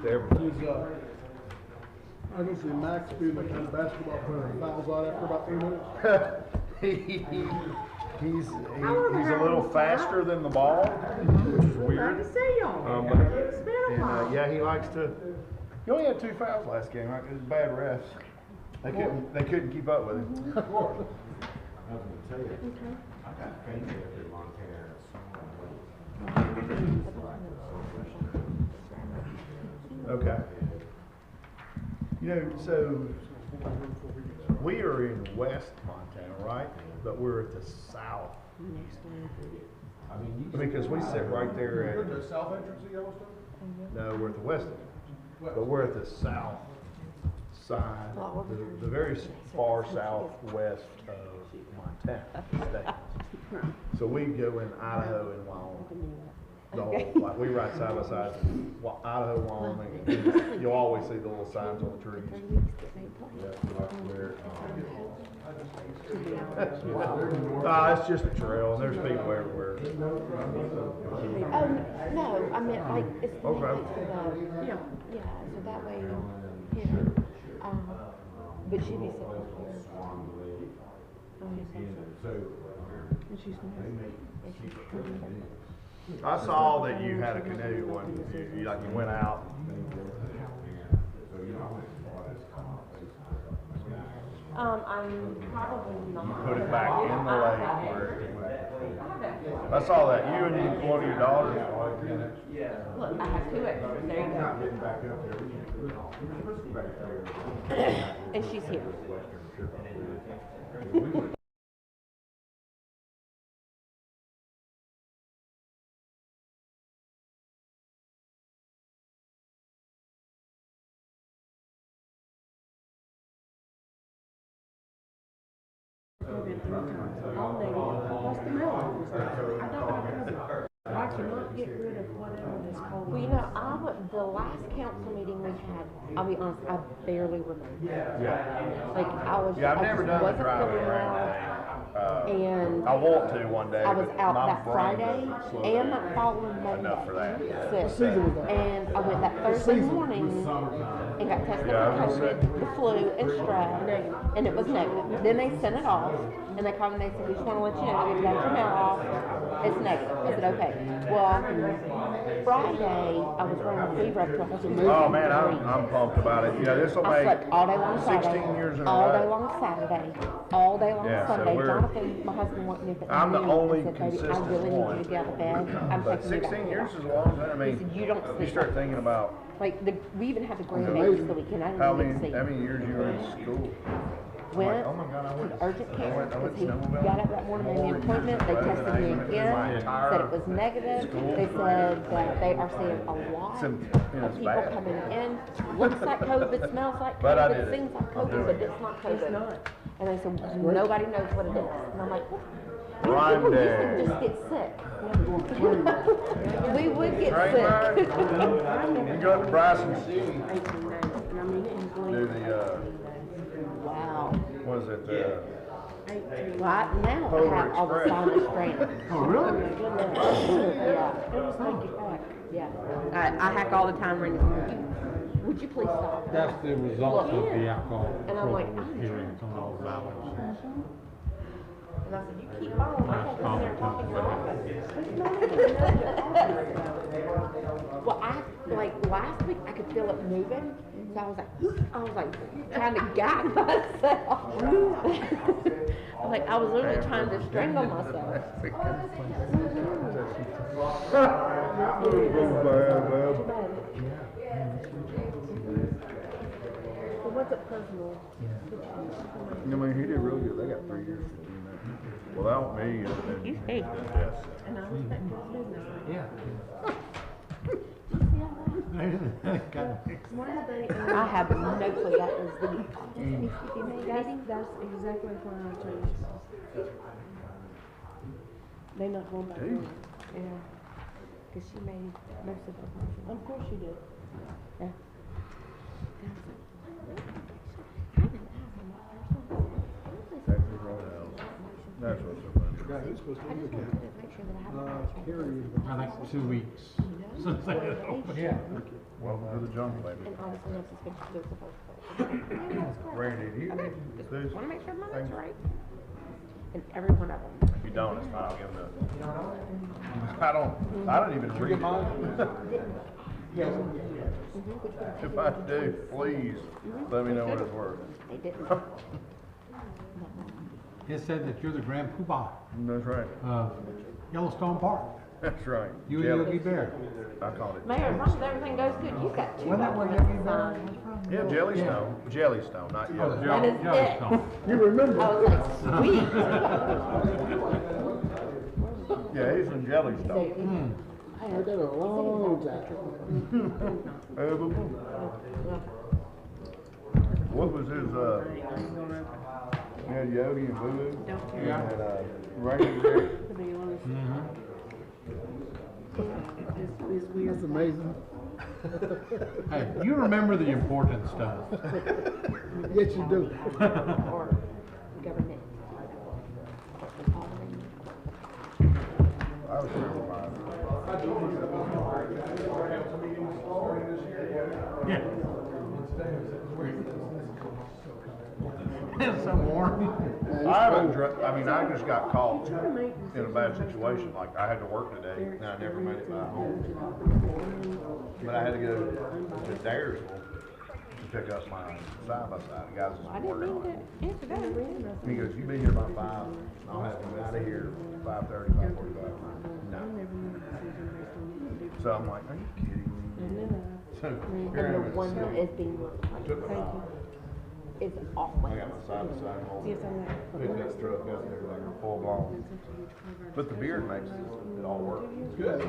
to everybody. I go see Max doing the kind of basketball player and fouls out after about 3 minutes. He's a little faster than the ball, which is weird. Yeah, he likes to. He only had 2 fouls last game. Right? It was bad refs. They couldn't keep up with him. I was going to tell you, I got family up in Montana. Okay. You know, so we are in West Montana, right? But we're at the south. I mean, Because we sit right there At at. the south entrance of Yellowstone? No, we're at the west entrance. But we're at the south side, the very far southwest of Montana state. So we go in Idaho and Wyoming. The whole, like we ride side by side, Idaho, Wyoming, and you'll always see the little signs on the trees. It's just a trail, and there's people everywhere. Oh, no, I meant like, it's the Okay. yeah, so that way, but she'd be sitting here. And she's I saw that you had a canoe one, you went out. I'm probably not. Put it back in the lake where I saw that, you and one of your daughters. Look, I have 2 extras, there you go. And she's here. I cannot get rid of whatever this cold. Well, you know, the last council meeting we had, I'll be honest, I barely remember. Yeah. Like, I've never done the wasn't driving feeling range. and I want to one day. I was but out my that brain Friday doesn't slow and down that following Monday. enough for that. Sick. And I went that Thursday morning and got tested for COVID, the flu, and strep, and it was negative. Then they sent it off, and they called me and they said, we just want to let you know, we got your mail off, it's negative. I said, okay. Well, Friday, I was running a fever up to 100. Oh man, I'm pumped about it. Yeah, this will I make slept all day long Friday, 16 years in a all day row. long Saturday, all day long Yeah, so Sunday. we're- Jonathan, my husband, went me. I'm the only said, baby, I consistent really need one. you to get out of bed. I'm But taking you back 16 to years work. is a long time. I mean, He said, you don't you sleep. start thinking about Like, we even had the grandbabies the weekend. I didn't how even many get to see. years you were in school. Went oh my God, I to went the urgent care I went because he snowmobiling got up that morning, made me an appointment. They tested me again, said it was negative. They said that they are seeing a lot of people bad. coming in. Looks like COVID, smells like But I did COVID, it. seems like I'm COVID, doing but it. it's not COVID. And they said nobody knows what it is. And I'm like, Blind people used to day. just get sick. We would get Right, sick. Mark? You go up to Bryson City, 18 days. And I mean, it was do going the, Wow. what is it, 18. Right now, I Polar have all the Express. sinus training. Oh, really? Yeah. It was like it back. Yeah, I hack all the time rings. Would you please stop? That's the result Look, of the alcohol and I'm like, control hearings on all valleys. And I said, you keep following my head, and they're talking your office. Well, like last week, I could feel it moving, so I was like trying to guide myself. I was literally trying to strangle myself. But what's it personal? I mean, he did really good. They got 3 years for doing that. Without me, You see. yes. And I respect his business. Yeah. Why did they? I have no clue that was the That's exactly why I changed. They're not going back in. Yeah, because she made most of those motions. Of course you did. Yeah. That's what's so funny. Guy, he's supposed to I be just the wanted to make sure that I have a Carrie. I think 2 weeks. since they had opened. Yeah. Welcome to the jungle, baby. And obviously no suspension goes to first place. Randy, do you? I mean, just Susan? wanna make sure mine's Thank you. right. And every one of them. If you don't, it's fine, I'll give them the. I don't even read it. If I do, please, let me know what it's worth. They didn't. It said that you're the grand poobah That's right, of Yellowstone Park. that's right. You and Jelly. Yogi Bear. I called it. Mayor, as long as everything goes good, you've got two Wasn't that where documents Yogi to Bear sign. was from? Yeah, Jellystone, not Oh, yellow. That is it. Yellowstone. You remember? I was like, sweet. Yeah, he's from Jellystone. I heard that a long time. What was his, yeah, Yogi and Boo Yeah. and, Randy Rick. To be honest, Mm-hmm. it's weird. That's amazing. Hey, you remember the important stuff. Yes, you do. Or government. I was terrified. Yeah. It's so warm. I just got caught in a bad situation, like I had to work today, and I never made it back home. But I had to go to Daresville to pick up my side-by-side, the guys I was didn't working mean on it. to answer that. He goes, you be here by 5, I'll have you out of here 5:30, 5:45. No. So I'm like, are you kidding me? So here I And am the at one that 6. is being replaced Took a 5. is I always. got my side-by-side home. Yes, I know. Picked that truck up and everything, full blown. But the beard makes it all work. Good.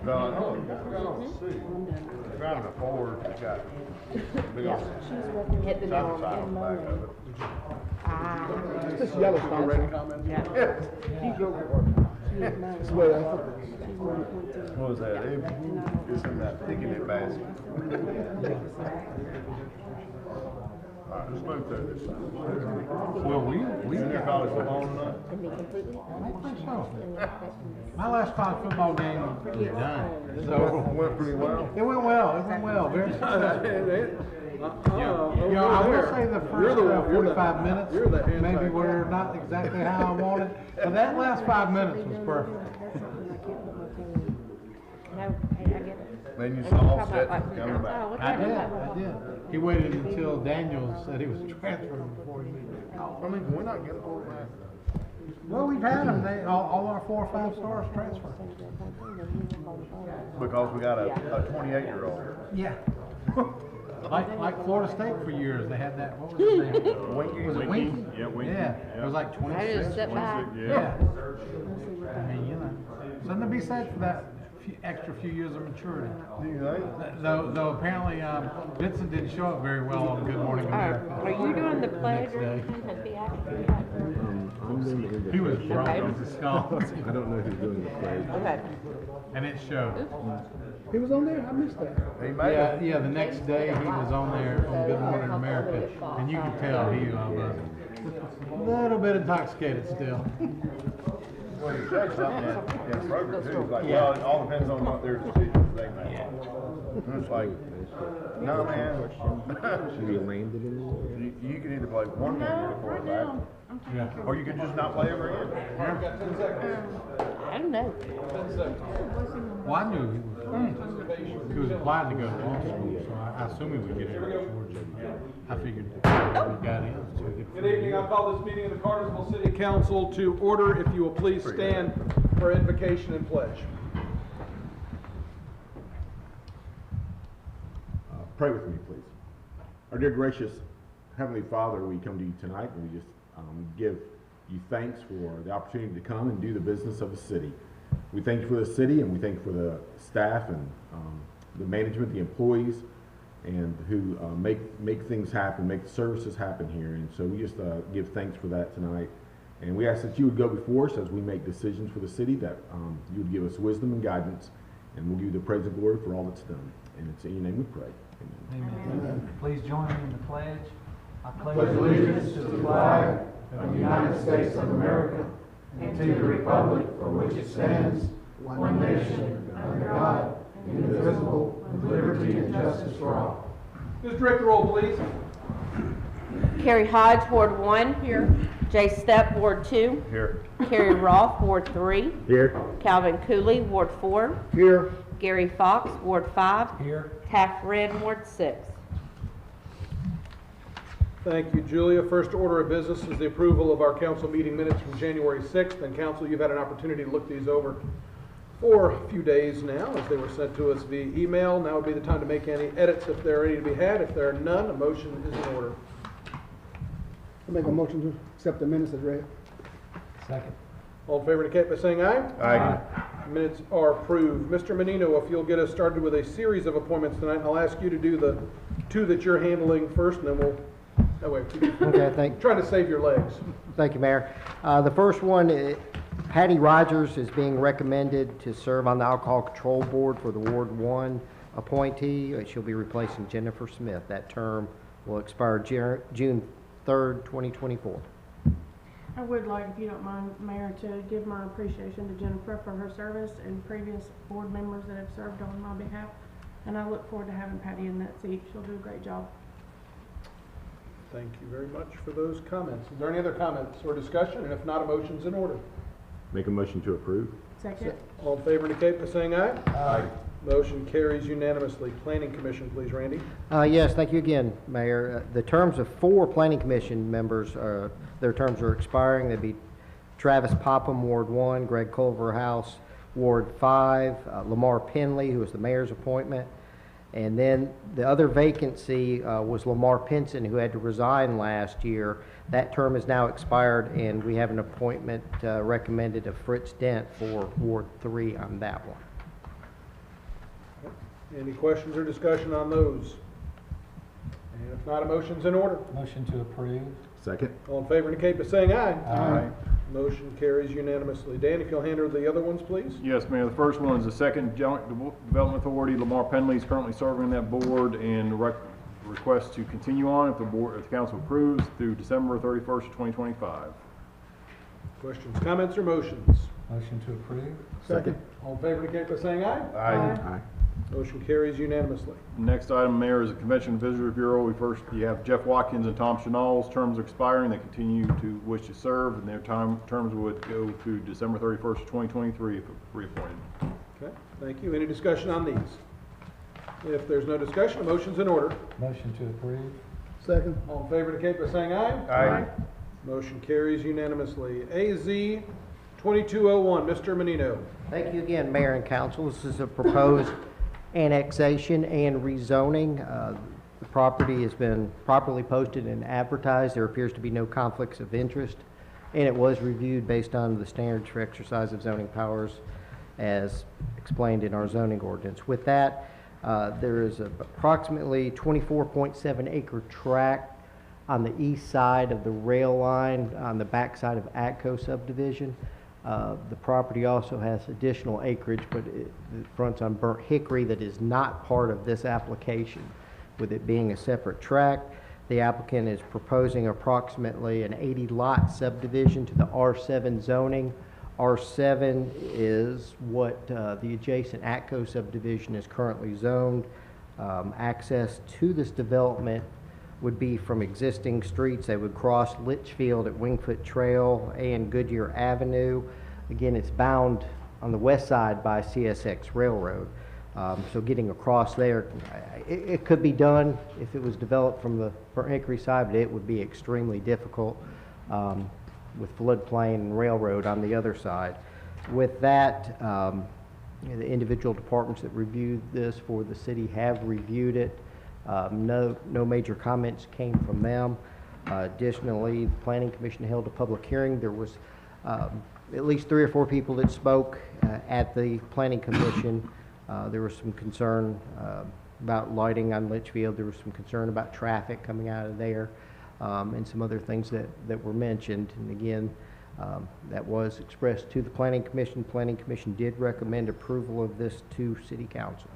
No, I know, got on the suit. Driving a Ford, it's got big old Hit the nail on side on the back of it. Ah. Is this Yellowstone ready comment? Yeah. Swear that. What was that? It's in that picnic basket. All right, let's move through this. Well, we In your college football tonight? And be completely I think so. honest. My last college football game was done. So Went pretty well. it went well. It went well. Very successful. Over Yeah, I will there. say the You're first the one- you're the- 45 minutes you're the maybe anti- were not exactly how I wanted, but that last 5 minutes was perfect. No, hey, I get it. Then you And saw talk Offset about, like, coming back. oh, look I at did, that. I did. He waited until Daniel said he was transferring before he made the call. I mean, can we not get a quarterback? Well, we've had them. All our 4 or 5 stars transfer. Because we got a 28-year-old. Yeah. Like Florida State for years, they had that, what was his name? Winky? Was it Winky? Yeah, Winky. Yeah, it was like I 26. just sit back. Yeah. I mean, you know, something to be said for that extra few years of maturity. Do you think? Though apparently Vincent didn't show up very well on Good Morning America. Are you doing the pledge Next or day. anything? Has he asked you? I'm doing the He was drunk Okay. as a skunk, I don't know who's doing the pledge. Okay. and it showed. He was on there? I missed that. He made Yeah, it. yeah. The next day he was on there on Good Morning America, and you could tell he was a little bit intoxicated still. Well, he said something in the program too. He's like, Yeah. well, it all depends on what their decisions they make. And it's like, no, man. Should we land it in there? You can either play one more year quarterback, Yeah. or you can just not play ever again. I don't know. Well, I knew he was applying to go to law school, so I assume he would get in at Georgia. I figured he got in. So he could- Good evening. I call this meeting of the Cartersville City Council to order. If you will please stand for invocation and pledge. Pray with me, please. Our dear gracious Heavenly Father, we come to you tonight and we just give you thanks for the opportunity to come and do the business of the city. We thank you for the city and we thank you for the staff and the management, the employees, and who make things happen, make the services happen here. And so we just give thanks for that tonight. And we ask that you would go before us as we make decisions for the city, that you would give us wisdom and guidance, and we'll give you the praise and glory for all that's done. And it's in your name we pray. Amen. Amen. Please join me in the pledge. I pledge allegiance to the flag of the United States of America and to the republic for which it stands, one nation, under God, indivisible, with liberty and justice for all. Ms. Director, roll, please. Carrie Hodge, Ward 1. Here. Jay Stepp, Ward 2. Here. Carrie Roth, Ward 3. Here. Calvin Cooley, Ward 4. Here. Gary Fox, Ward 5. Here. Taft Red, Ward 6. Thank you, Julia. First order of business is the approval of our council meeting minutes from January 6th. And council, you've had an opportunity to look these over for a few days now as they were sent to us via email. Now would be the time to make any edits if there are any to be had. If there are none, a motion is in order. I make a motion to accept the minutes as read. Second. All in favor indicate by saying aye. Aye. Minutes are approved. Mr. Menino, if you'll get us started with a series of appointments tonight, and I'll ask you to do the two that you're handling first, and then we'll, that way, Okay, trying to save your legs. thank you, Mayor. The first one, Patty Rogers is being recommended to serve on the Alcohol Control Board for the Ward 1 appointee. She'll be replacing Jennifer Smith. That term will expire June 3rd, 2024. I would like, if you don't mind, Mayor, to give my appreciation to Jennifer for her service and previous board members that have served on my behalf. And I look forward to having Patty in that seat. She'll do a great job. Thank you very much for those comments. Is there any other comments or discussion? And if not, a motion's in order. Make a motion to approve. Second. All in favor indicate by saying aye. Aye. Motion carries unanimously. Planning Commission, please, Randy. Yes, thank you again, Mayor. The terms of 4 Planning Commission members, their terms are expiring. They'd be Travis Popham, Ward 1, Greg Culverhouse, Ward 5, Lamar Penley, who was the mayor's appointment. And then the other vacancy was Lamar Pinson, who had to resign last year. That term is now expired, and we have an appointment recommended of Fritz Dent for Ward 3 on that one. Any questions or discussion on those? And if not, a motion's in order. Motion to approve. Second. All in favor indicate by saying aye. Aye. Motion carries unanimously. Dan, if you'll handle the other ones, please. Yes, Mayor. The first one is the Second Joint Development Authority. Lamar Penley is currently serving on that board and requests to continue on if the council approves through December 31st, 2025. Questions, comments, or motions? Motion to approve. Second. All in favor indicate by saying aye. Aye. Motion carries unanimously. Next item, Mayor, is the Convention and Visitor Bureau. You have Jeff Watkins and Tom Chanel's terms expiring. They continue to wish to serve, and their terms would go through December 31st, 2023 if reappointed. Okay, thank you. Any discussion on these? If there's no discussion, a motion's in order. Motion to approve. Second. All in favor indicate by saying aye. Aye. Motion carries unanimously. AZ 2201, Mr. Menino. Thank you again, Mayor and Council. This is a proposed annexation and rezoning. The property has been properly posted and advertised. There appears to be no conflicts of interest, and it was reviewed based on the standards for exercise of zoning powers as explained in our zoning ordinance. With that, there is approximately 24.7 acre tract on the east side of the rail line on the back side of Atco subdivision. The property also has additional acreage, but it fronts on burnt hickory that is not part of this application, with it being a separate tract. The applicant is proposing approximately an 80-lot subdivision to the R7 zoning. R7 is what the adjacent Atco subdivision is currently zoned. Access to this development would be from existing streets. They would cross Litchfield at Wingfoot Trail and Goodyear Avenue. Again, it's bound on the west side by CSX Railroad. So getting across there, it could be done if it was developed from the Burnt Hickory side, but it would be extremely difficult with floodplain and railroad on the other side. With that, the individual departments that reviewed this for the city have reviewed it. No major comments came from them. Additionally, the Planning Commission held a public hearing. There was at least 3 or 4 people that spoke at the Planning Commission. There was some concern about lighting on Litchfield. There was some concern about traffic coming out of there, and some other things that were mentioned. And again, that was expressed to the Planning Commission. Planning Commission did recommend approval of this to City Council.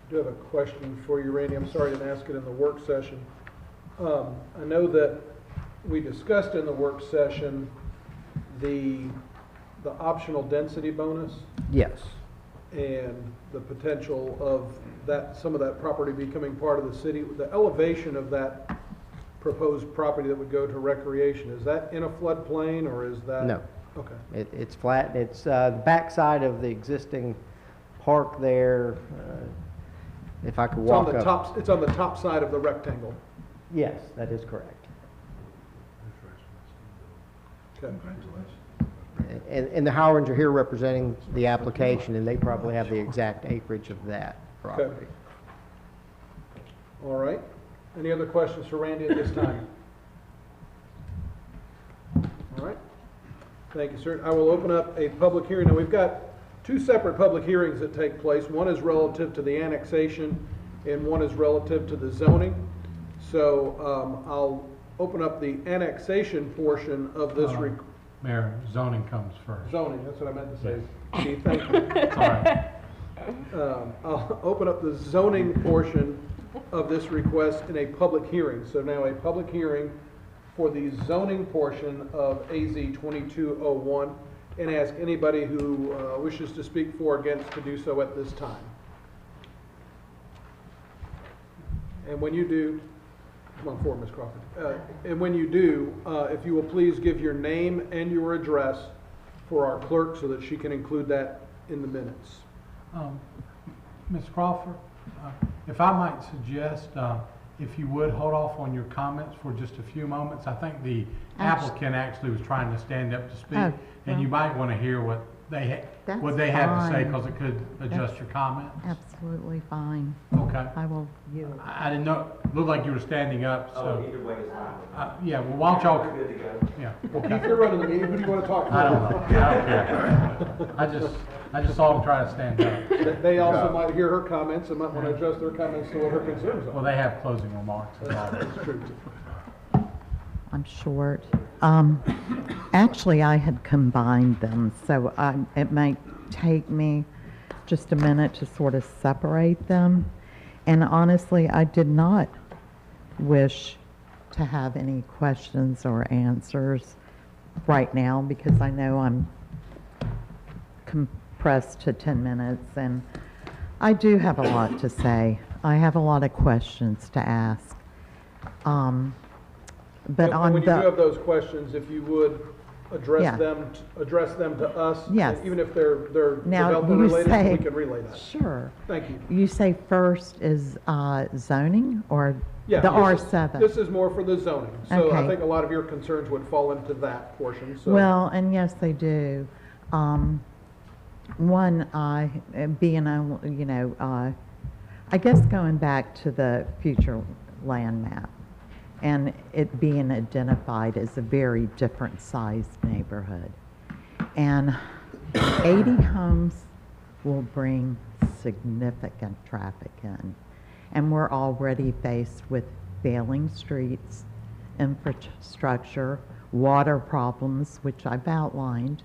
I do have a question for you, Randy. I'm sorry I didn't ask it in the work session. I know that we discussed in the work session the optional density bonus. Yes. and the potential of that, some of that property becoming part of the city, the elevation of that proposed property that would go to recreation, is that in a floodplain or is that? No. Okay. It's flat. It's the backside of the existing park there. If I could It's on walk the up. top, it's on the top side of the rectangle. Yes, that is correct. Okay. And the Howlands are here representing the application, and they probably have the exact acreage of that property. All right. Any other questions for Randy at this time? All right. Thank you, sir. I will open up a public hearing. Now, we've got two separate public hearings that take place. One is relative to the annexation, and one is relative to the zoning. So I'll open up the annexation portion of this Mayor, zoning comes first. zoning. That's what I meant to say. Steve, thank you. Sorry. I'll open up the zoning portion of this request in a public hearing. So now a public hearing for the zoning portion of AZ 2201, and ask anybody who wishes to speak for or against to do so at this time. And when you do, come on forward, Ms. Crawford. And when you do, if you will please give your name and your address for our clerk so that she can include that in the minutes. Ms. Crawford, if I might suggest, if you would hold off on your comments for just a few moments. I think the applicant actually was trying to stand up to speak, and you might want to hear what they had to say, because it could adjust your comments. Absolutely fine. Okay. I will yield. I didn't know, it looked like you were standing up, so. Either way is fine. Yeah, well, why don't y'all, Good to go. yeah. Keith, you're running the meeting. Who do you want to talk to? I don't know, I don't care. I just saw him try to stand up. They also might hear her comments and might want to adjust their comments to what her concerns Well, are. they have closing remarks as always. That's true. I'm short. Actually, I had combined them, so it might take me just a minute to sort of separate them. And honestly, I did not wish to have any questions or answers right now, because I know I'm compressed to 10 minutes, and I do have a lot to say. I have a lot of questions to ask. But on when you do the, have those questions, if you would address Yeah. them to us. Yes. Even if they're Now, development you related, say- we can relay that. sure. Thank you. You say first is zoning or Yeah, the this is- R7? This is more for the zoning. So I Okay. think a lot of your concerns would fall into that portion, so. Well, and yes, they do. One, being, I guess going back to the future land map and it being identified as a very different sized neighborhood. And 80 homes will bring significant traffic in. And we're already faced with failing streets, infrastructure, water problems, which I've outlined.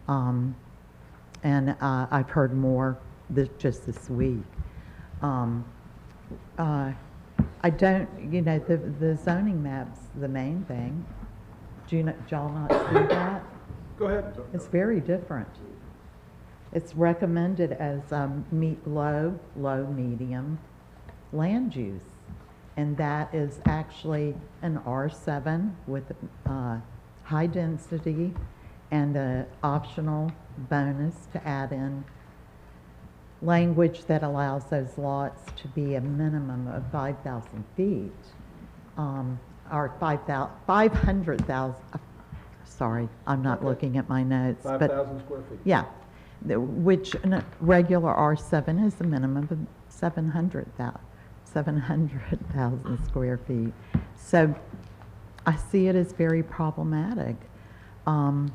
And I've heard more just this week. I don't, the zoning map's the main thing. Do y'all not see that? Go ahead. It's very different. It's recommended as low, medium land use. And that is actually an R7 with high density and an optional bonus to add in language that allows those lots to be a minimum of 5,000 feet, or 500,000, sorry, I'm not looking at my notes. 5,000 square feet. Yeah, which in a regular R7 is a minimum of 700,000 square feet. So I see it as very problematic. And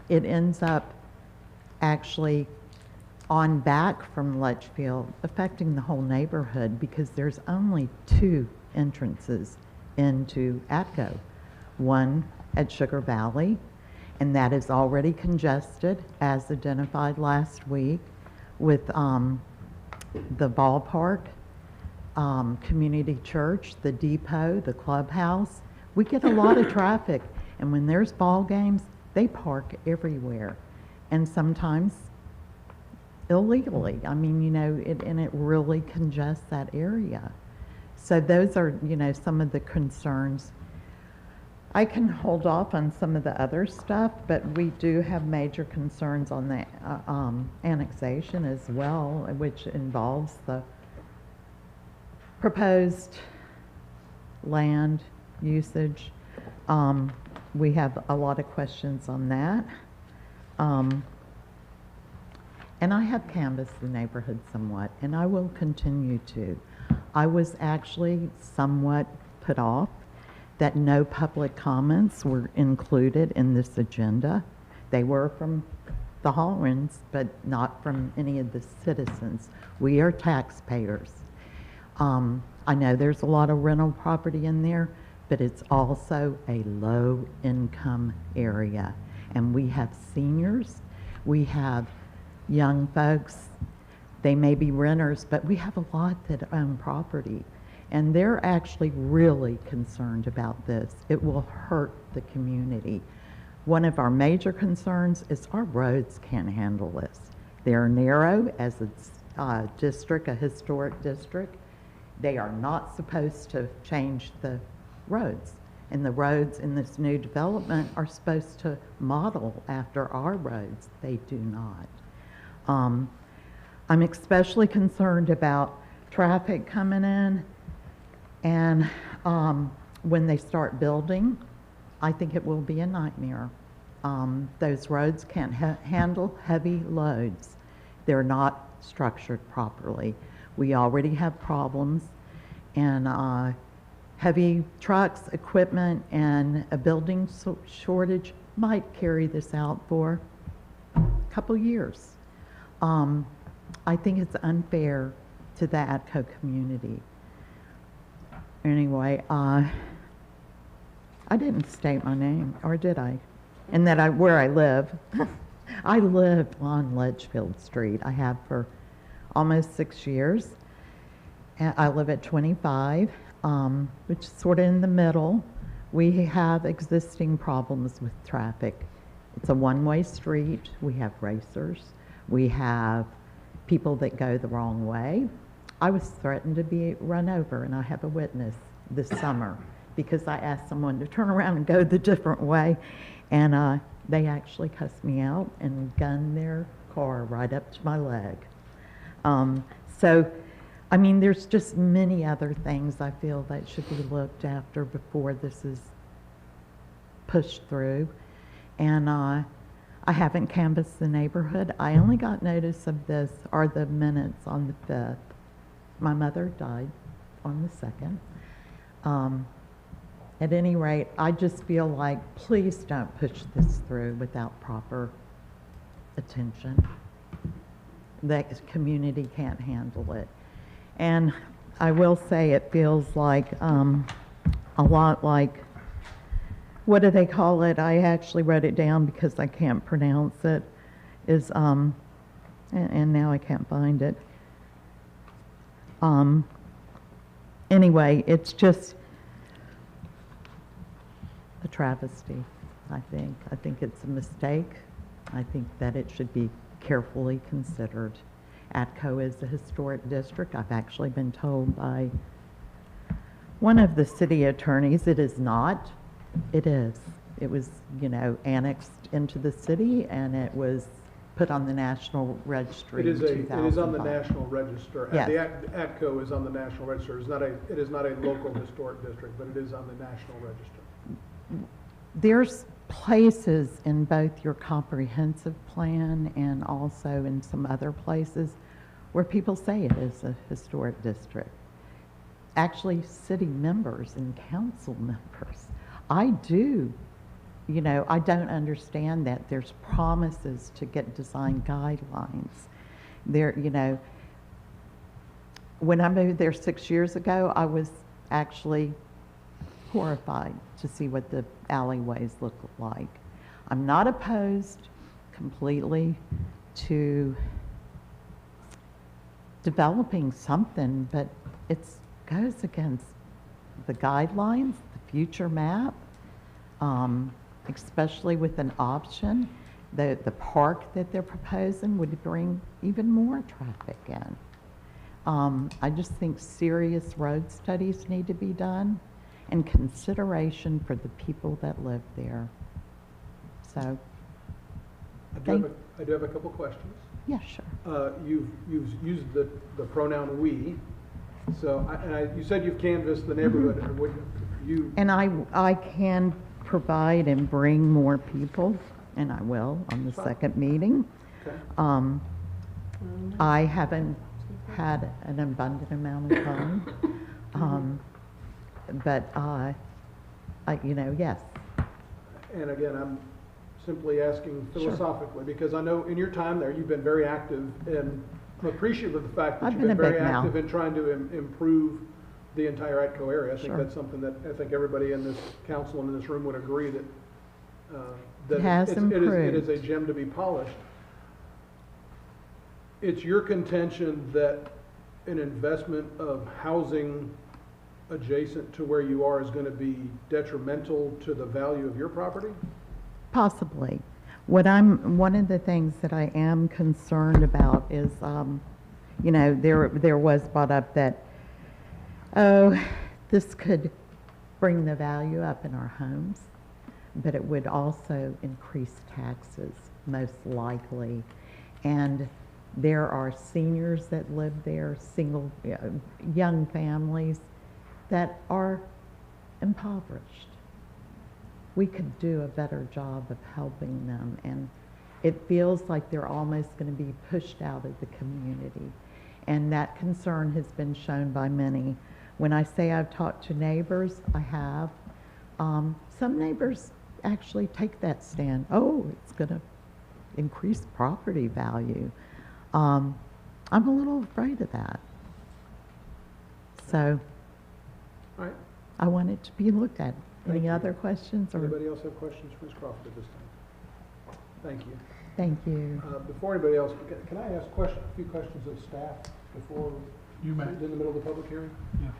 it ends up actually on back from Litchfield, affecting the whole neighborhood, because there's only 2 entrances into Atco. One at Sugar Valley, and that is already congested, as identified last week, with the ballpark, community church, the depot, the clubhouse. We get a lot of traffic, and when there's ball games, they park everywhere. And sometimes illegally. I mean, you know, and it really congests that area. So those are, you know, some of the concerns. I can hold off on some of the other stuff, but we do have major concerns on the annexation as well, which involves the proposed land usage. We have a lot of questions on that. And I have canvassed the neighborhood somewhat, and I will continue to. I was actually somewhat put off that no public comments were included in this agenda. They were from the Hollins, but not from any of the citizens. We are taxpayers. I know there's a lot of rental property in there, but it's also a low-income area. And we have seniors, we have young folks, they may be renters, but we have a lot that own property. And they're actually really concerned about this. It will hurt the community. One of our major concerns is our roads can't handle this. They're narrow as a district, a historic district. They are not supposed to change the roads. And the roads in this new development are supposed to model after our roads. They do not. I'm especially concerned about traffic coming in, and when they start building, I think it will be a nightmare. Those roads can't handle heavy loads. They're not structured properly. We already have problems, and heavy trucks, equipment, and a building shortage might carry this out for a couple years. I think it's unfair to the ATCO community. Anyway, I didn't state my name, or did I? And that where I live. I live on Ledgefield Street. I have for almost 6 years. And I live at 25, which is sort of in the middle. We have existing problems with traffic. It's a one-way street. We have racers. We have people that go the wrong way. I was threatened to be run over, and I have a witness this summer because I asked someone to turn around and go the different way, and they actually cussed me out and gunned their car right up to my leg. So, I mean, there's just many other things I feel that should be looked after before this is pushed through. And I haven't canvassed the neighborhood. I only got notice of this, or the minutes, on the 5th. My mother died on the 2nd. At any rate, I just feel like, please don't push this through without proper attention. The community can't handle it. And I will say it feels like a lot like, what do they call it? I actually wrote it down because I can't pronounce it. Is and now I can't find it. Anyway, it's just a travesty, I think. I think it's a mistake. I think that it should be carefully considered. ATCO is a historic district. I've actually been told by one of the city attorneys it is not. It is. It was, you know, annexed into the city, and it was put on the National Registry in 2005. It is on the National Register. Yes. The ATCO is on the National Register. It is not a local historic district, but it is on the National Register. There's places in both your comprehensive plan and also in some other places where people say it is a historic district. Actually, city members and council members. I do, you know, I don't understand that. There's promises to get design guidelines. There, you know, when I moved there 6 years ago, I was actually horrified to see what the alleyways look like. I'm not opposed completely to developing something, but it goes against the guidelines, the future map, especially with an option. the park that they're proposing would bring even more traffic in. I just think serious road studies need to be done and consideration for the people that live there. So, I do have a couple questions. yeah, sure. You've used the pronoun "we," so you said you've canvassed the neighborhood. Mm-hmm. Would you? And I can provide and bring more people, and I will on the second meeting. Okay. I haven't had an abundant amount of time, but yes. And again, I'm simply asking philosophically, because I know in your time there, you've been very active, and I'm appreciative of the fact that I've you've been been a very big mouth. active in trying to improve the entire Atco area. I think Sure. that's something that I think everybody in this council and in this room would agree that, that It has it improved. is a gem to be polished. It's your contention that an investment of housing adjacent to where you are is going to be detrimental to the value of your property? Possibly. One of the things that I am concerned about is, there was brought up that, this could bring the value up in our homes, but it would also increase taxes, most likely. And there are seniors that live there, young families that are impoverished. We could do a better job of helping them, and it feels like they're almost going to be pushed out of the community. And that concern has been shown by many. When I say I've talked to neighbors, I have. Some neighbors actually take that stand. Oh, it's going to increase property value. I'm a little afraid of that. So All right. I want it to be looked at. Thank Any you. other questions? Or Anybody else have questions for Ms. Crawford at this time? Thank you. Thank you. Before anybody else, can I ask a few questions of staff before You may. in the middle of the public hearing? Yeah.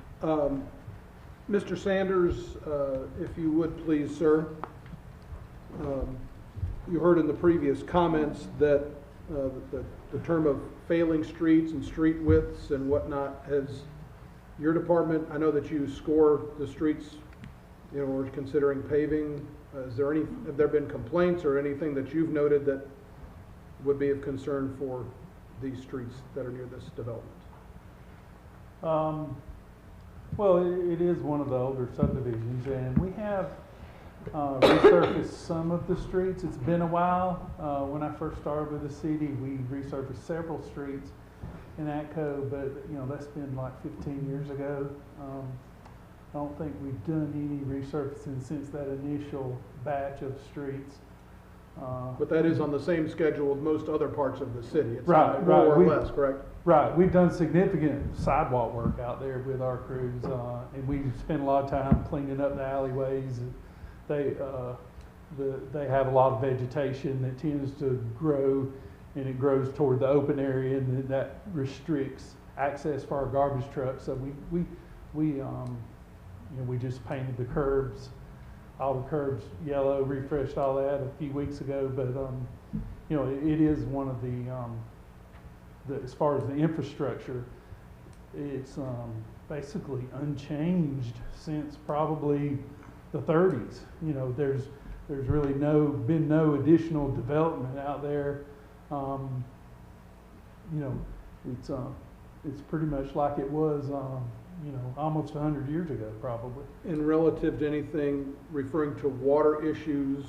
Mr. Sanders, if you would please, sir. You heard in the previous comments that the term of failing streets and street widths and whatnot has your department, I know that you score the streets, we're considering paving. Have there been complaints or anything that you've noted that would be of concern for these streets that are near this development? Well, it is one of the older subdivisions, and we have resurfaced some of the streets. It's been a while. When I first started with the city, we resurfaced several streets in Atco, but that's been like 15 years ago. I don't think we've done any resurfacing since that initial batch of streets. But that is on the same schedule with most other parts of the city. It's Right, more or right. less, correct? Right, we've done significant sidewalk work out there with our crews, and we spend a lot of time cleaning up the alleyways. They have a lot of vegetation that tends to grow, and it grows toward the open area, and that restricts access for our garbage trucks. So we just painted the curbs, all the curbs yellow, refreshed all that a few weeks ago. But it is one of as far as the infrastructure, it's basically unchanged since probably the 30s. There's really been no additional development out there. It's pretty much like it was almost 100 years ago, probably. And relative to anything referring to water issues?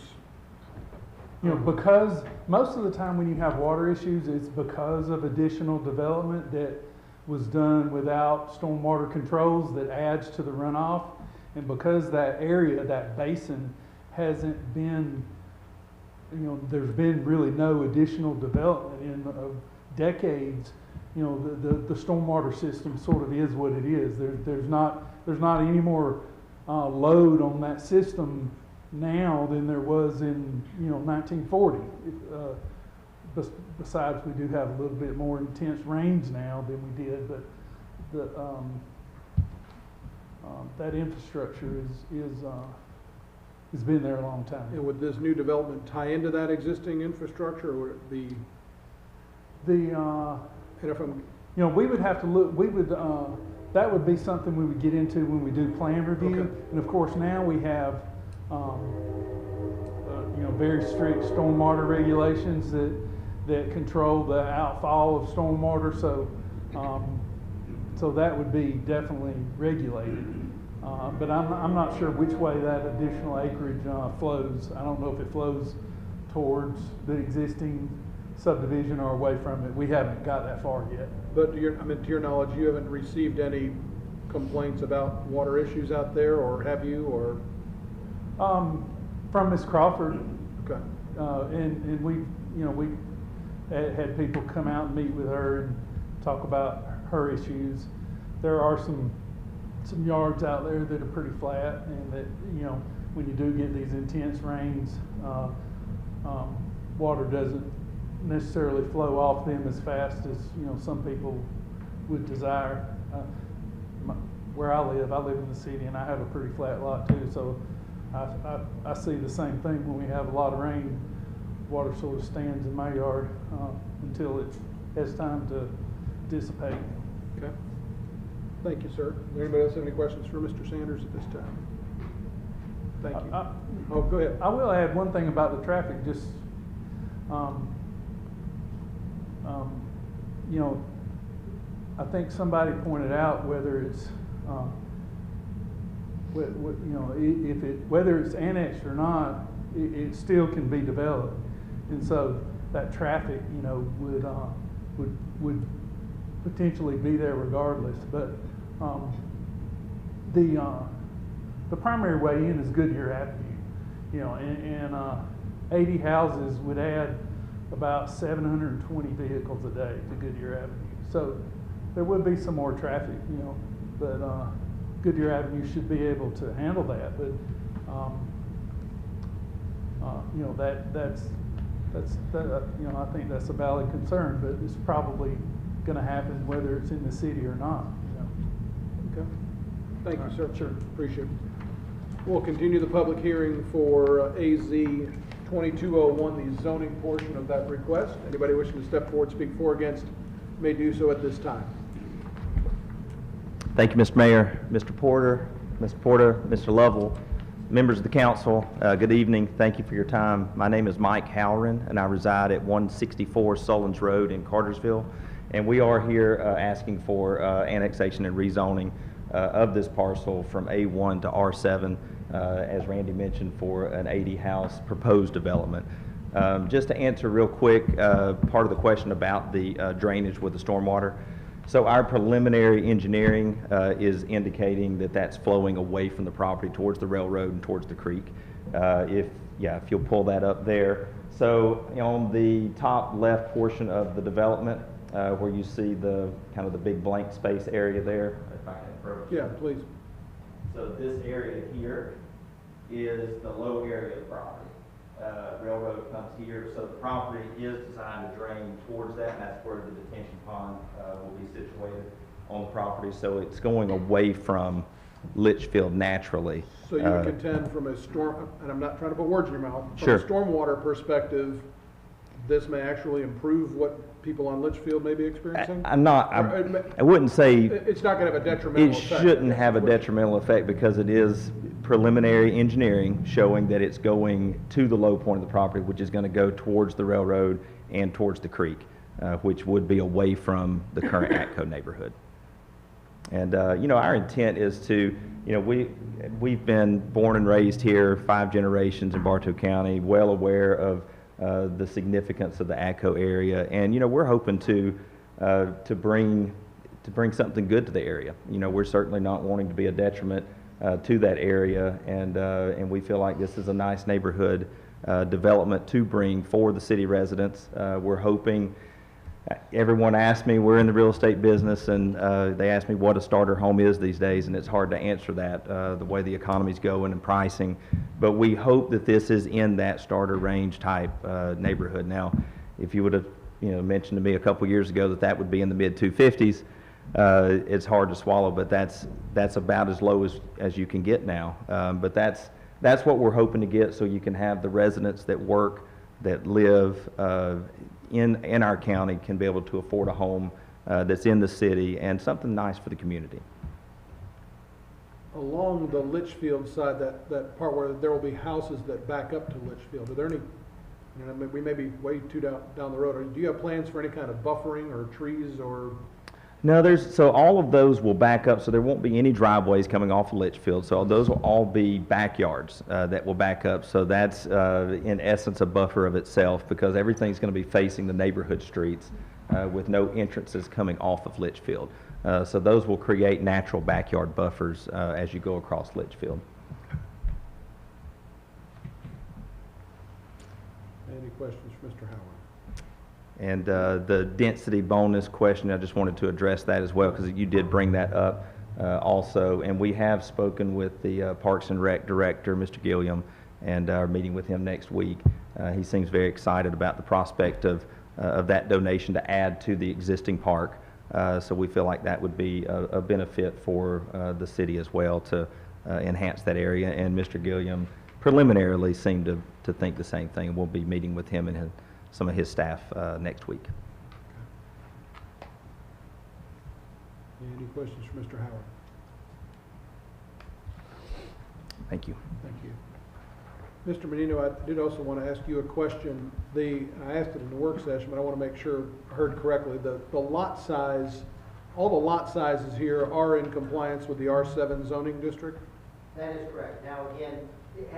Because most of the time when you have water issues, it's because of additional development that was done without stormwater controls that adds to the runoff. And because that area, that basin, hasn't been, there's been really no additional development in decades, the stormwater system sort of is what it is. There's not any more load on that system now than there was in 1940. Besides, we do have a little bit more intense rains now than we did, but that infrastructure it's been there a long time. And would this new development tie into that existing infrastructure, or would it be, and if I'm, You know, we would have to look, that would be something we would get into when we do plan review. Okay. And of course, now we have, you know, very strict stormwater regulations that control the outfall of stormwater, so, so that would be definitely regulated. But I'm not sure which way that additional acreage flows. I don't know if it flows towards the existing subdivision or away from it. We haven't got that far yet. but to your knowledge, you haven't received any complaints about water issues out there, or have you, or? From Ms. Crawford, Okay. and we, you know, we had people come out and meet with her and talk about her issues. There are some yards out there that are pretty flat, and that, you know, when you do get these intense rains, water doesn't necessarily flow off them as fast as, you know, some people would desire. Where I live in the city, and I have a pretty flat lot too, so I see the same thing. When we have a lot of rain, water sort of stands in my yard until it has time to dissipate. Okay. Thank you, sir. Does anybody else have any questions for Mr. Sanders at this time? Thank you. Oh, go ahead. I will add one thing about the traffic, just, you know, I think somebody pointed out whether it's, you know, whether it's annexed or not, it still can be developed. And so that traffic, you know, would potentially be there regardless. But the primary way in is Goodyear Avenue, you know, and 80 houses would add about 720 vehicles a day to Goodyear Avenue. So there would be some more traffic, you know, but Goodyear Avenue should be able to handle that. But you know, that's you know, I think that's a valid concern, but it's probably going to happen whether it's in the city or not. You know? Okay. Thank you, sir. Sure. Appreciate it. We'll continue the public hearing for AZ 2201, the zoning portion of that request. Anybody wishing to step forward, speak for or against, may do so at this time. Thank you, Mr. Mayor, Mr. Porter, Mr. Lovell, members of the council, good evening. Thank you for your time. My name is Mike Halloran, and I reside at 164 Sullins Road in Cartersville. And we are here asking for annexation and rezoning of this parcel from A1 to R7, as Randy mentioned, for an 80-house proposed development. Just to answer real quick, part of the question about the drainage with the stormwater. So our preliminary engineering is indicating that that's flowing away from the property towards the railroad and towards the creek. If you'll pull that up there. So on the top left portion of the development, where you see the kind of the big blank space area there. If I can approach. Yeah, please. So this area here is the low area of the property. Railroad comes here, so the property is designed to drain towards that, and that's where the detention pond will be situated on the property. So it's going away from Litchfield naturally. So you would contend from a storm, and I'm not trying to put words in your mouth, from Sure. a stormwater perspective, this may actually improve what people on Litchfield may be experiencing? I wouldn't say it's not going to have a detrimental it effect. shouldn't have a detrimental effect, because it is preliminary engineering showing that it's going to the low point of the property, which is going to go towards the railroad and towards the creek, which would be away from the current ATCO neighborhood. And you know, our intent is to, you know, we've been born and raised here, 5 generations in Bartow County, well aware of the significance of the ATCO area, and you know, we're hoping to bring something good to the area. You know, we're certainly not wanting to be a detriment to that area, and we feel like this is a nice neighborhood development to bring for the city residents. We're hoping. Everyone asks me, we're in the real estate business, and they ask me what a starter home is these days, and it's hard to answer that the way the economy's going and pricing. But we hope that this is in that starter range type neighborhood. Now, if you would have mentioned to me a couple years ago that that would be in the mid 250s, it's hard to swallow. But that's about as low as you can get now. But that's that's what we're hoping to get, so you can have the residents that work, that live in our county can be able to afford a home that's in the city and something nice for the community. Along the Litchfield side, that part where there will be houses that back up to Litchfield, are there any, we may be way too down the road, do you have plans for any kind of buffering or trees or? No, so all of those will back up, so there won't be any driveways coming off of Litchfield, so those will all be backyards that will back up, so that's in essence a buffer of itself, because everything's going to be facing the neighborhood streets with no entrances coming off of Litchfield. So those will create natural backyard buffers as you go across Litchfield. Any questions for Mr. Howard? And the density bonus question, I just wanted to address that as well, because you did bring that up also. And we have spoken with the Parks and Rec Director, Mr. Gilliam, and are meeting with him next week. He seems very excited about the prospect of that donation to add to the existing park. So we feel like that would be a benefit for the city as well to enhance that area. And Mr. Gilliam preliminarily seemed to think the same thing. We'll be meeting with him and some of his staff next week. Any questions for Mr. Howard? Thank you. Thank you. Mr. Menino, I did also want to ask you a question. I asked it in the work session, but I want to make sure I heard correctly. The lot size, all the lot sizes here are in compliance with the R7 zoning district? That is correct. Now, again, the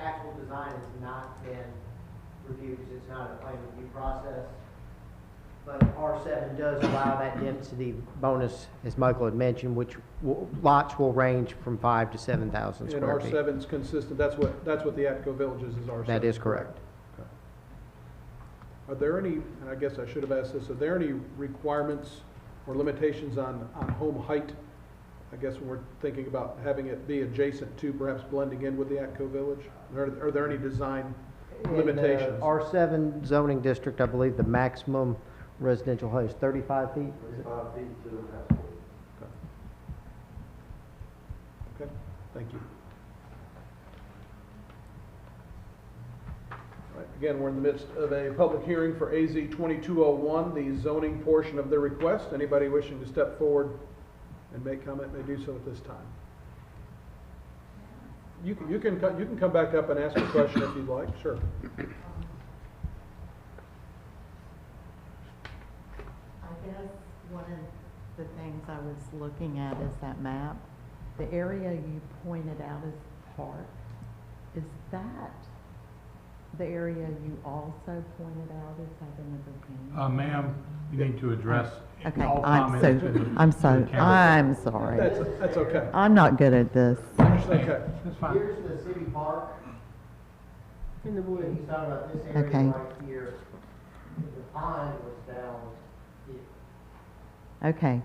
actual design has not been reviewed, because it's not a plan review process. But R7 does allow that density bonus, as Michael had mentioned, which lots will range from 5 to 7,000 square feet. And R7's consistent, that's what the Atco Village is R7? That is correct. Okay. Are there any, and I guess I should have asked this, are there any requirements or limitations on home height? I guess when we're thinking about having it be adjacent to, perhaps blending in with the Atco Village? Are there any design limitations? In the R7 zoning district, I believe the maximum residential height is 35 feet. 35 feet to the house. Okay, thank you. All right, again, we're in the midst of a public hearing for AZ 2201, the zoning portion of the request. Anybody wishing to step forward and make comment may do so at this time. You can come back up and ask a question if you'd like. Sure. I guess one of the things I was looking at is that map. The area you pointed out as park, is that the area you also pointed out as having a retaining? Ma'am, you need to address Okay, all I'm comments to the I'm sorry. council. I'm sorry. That's okay. I'm not good at this. Understand. Okay. That's fine. Here's the city park. In the And woods. he's talking about this area Okay. right here. The pond was down here. Okay.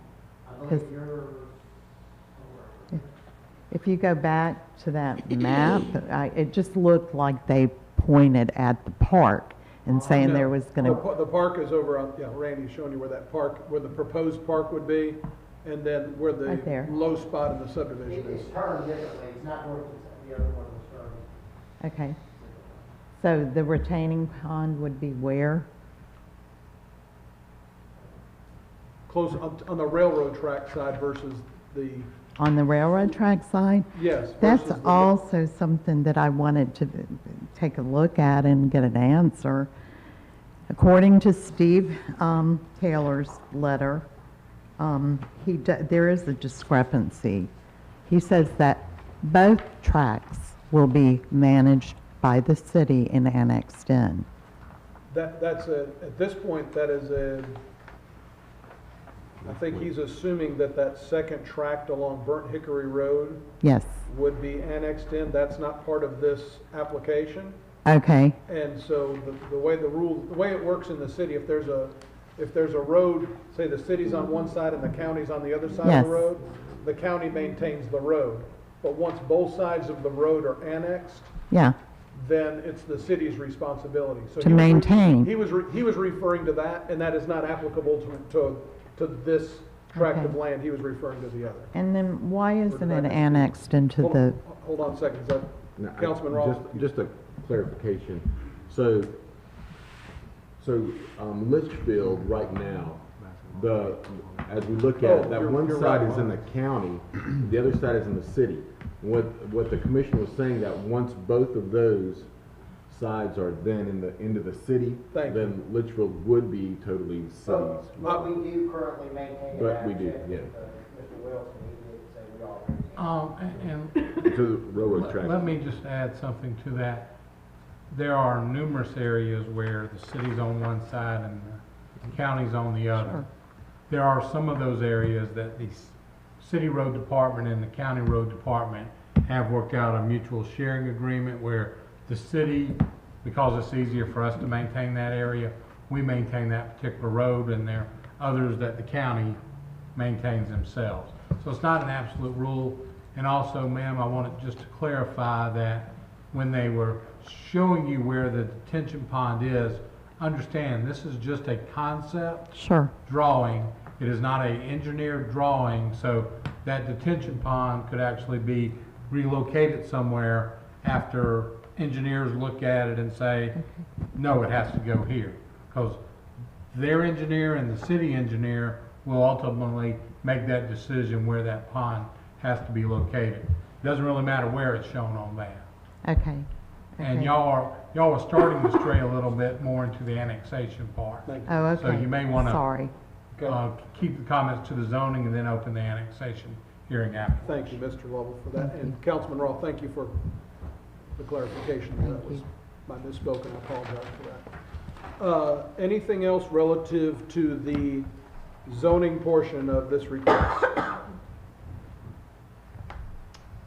I believe you're. If you go back to that map, it just looked like they pointed at the park and saying No, there was going to, the park is over on, yeah, Randy's showing you where that park, where the proposed park would be, and then where the Right there. low spot in the subdivision is. It's turned differently. It's not north and south. The other one was turned. okay. So the retaining pond would be where? Close on the railroad track side versus the, On the railroad track side? yes. That's versus the- also something that I wanted to take a look at and get an answer. According to Steve Taylor's letter, there is a discrepancy. He says that both tracks will be managed by the city and annexed in. That's at this point, that is I think he's assuming that second tract along Burnt Hickory Road Yes, would be annexed in. That's not part of this application. okay, And so the way it works in the city, if there's a road, say the city's on one side and the county's on the other side of Yes. the road, the county maintains the road. But once both sides of the road are annexed, yeah, then it's the city's responsibility. So To he was maintain. He was referring to that, and that is not applicable to this tract of Okay. land. He was referring to the other. and then why isn't did I it miss? annexed into Hold the, hold on a second. Now, Councilman Ross? Just a clarification. So, Litchfield right now, as we look at it, that one you're side right. is in the county, the other side is in the city. What the commission was saying, that once both of those sides are then into the city, Thank you. then Litchfield would be totally cities. But we do currently maintain a But we do, check yeah. with Mr. Wilson, he did say we all maintain. And To the railroad track. let me just add something to that. There are numerous areas where the city's on one side and the county's on the other. Sure. There are some of those areas that the city road department and the county road department have worked out a mutual sharing agreement where the city, because it's easier for us to maintain that area, we maintain that particular road, and there are others that the county maintains themselves. So it's not an absolute rule. And also, ma'am, I wanted just to clarify that when they were showing you where the detention pond is, understand this is just a concept Sure. drawing. It is not an engineered drawing, so that detention pond could actually be relocated somewhere after engineers look at it and say, no, it has to go here. Because their engineer and the city engineer will ultimately make that decision where that pond has to be located. Doesn't really matter where it's shown on that. Okay. And Okay. y'all are starting to stray a little bit more into the annexation part. Thank you. Oh, okay. So you may want to Sorry. keep the comments to the zoning and then open the annexation hearing after. Thank you, Mr. Lovell, for that. And Councilman Roth, thank you for the clarification. That Thank was you. my misspoken. I apologize for that. Anything else relative to the zoning portion of this request?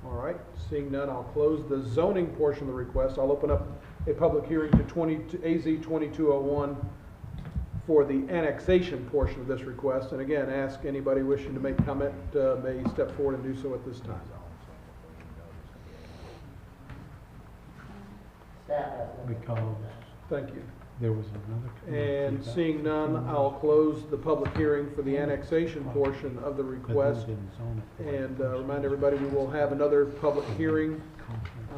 All right, seeing none, I'll close the zoning portion of the request. I'll open up a public hearing to AZ 2201 for the annexation portion of this request. And again, ask anybody wishing to make comment may step forward and do so at this time. Because Thank you. there was another. And seeing none, I'll close the public hearing for the annexation portion of the request. And remind everybody, we will have another public hearing